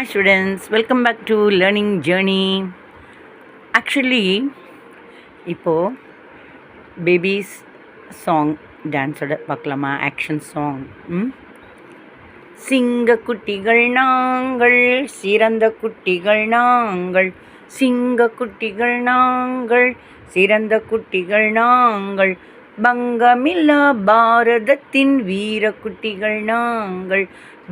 Hi students, welcome back to Learning Journey. Actually, இப்போது babies song டான்ஸோட பார்க்கலாமா? Action song. சிங்க குட்டிகள் நாங்கள், சிறந்த குட்டிகள் நாங்கள், சிங்க குட்டிகள் நாங்கள், சிறந்த குட்டிகள் நாங்கள், பங்கமில்லா பாரதத்தின் வீர குட்டிகள் நாங்கள்,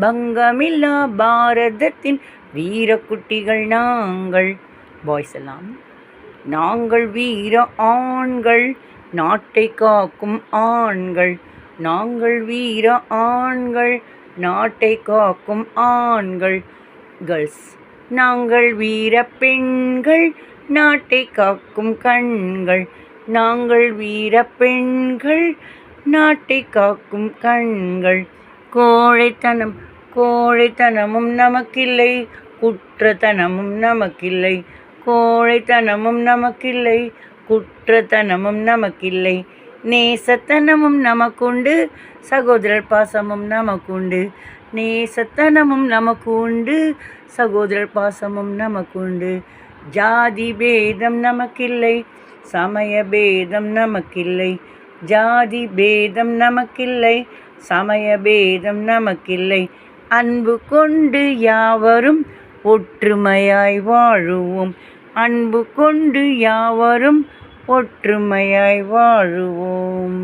பங்கமில்லா பாரதத்தின் வீர குட்டிகள் நாங்கள். பாய்ஸ் எல்லாம், நாங்கள் வீர ஆண்கள், நாட்டை காக்கும் ஆண்கள், நாங்கள் வீர ஆண்கள், நாட்டை காக்கும் ஆண்கள். கேர்ள்ஸ், நாங்கள் வீர பெண்கள், நாட்டை காக்கும் கண்கள், நாங்கள் வீர பெண்கள், நாட்டை காக்கும் கண்கள். கோழைத்தனம் கோழைத்தனமும் நமக்கில்லை, குற்றத்தனமும் நமக்கில்லை, கோழைத்தனமும் நமக்கில்லை, குற்றத்தனமும் நமக்கில்லை, நேசத்தனமும் நமக்குண்டு, சகோதரர் பாசமும் நமக்குண்டு, நேசத்தனமும் நமக்கு உண்டு, சகோதரர் பாசமும் நமக்குண்டு. ஜாதி பேதம் நமக்கில்லை, சமய பேதம் நமக்கில்லை, ஜாதி பேதம் நமக்கில்லை, சமய பேதம் நமக்கில்லை. அன்பு கொண்டு யாவரும் ஒற்றுமையாய் வாழுவோம், அன்பு கொண்டு யாவரும் ஒற்றுமையாய் வாழுவோம்.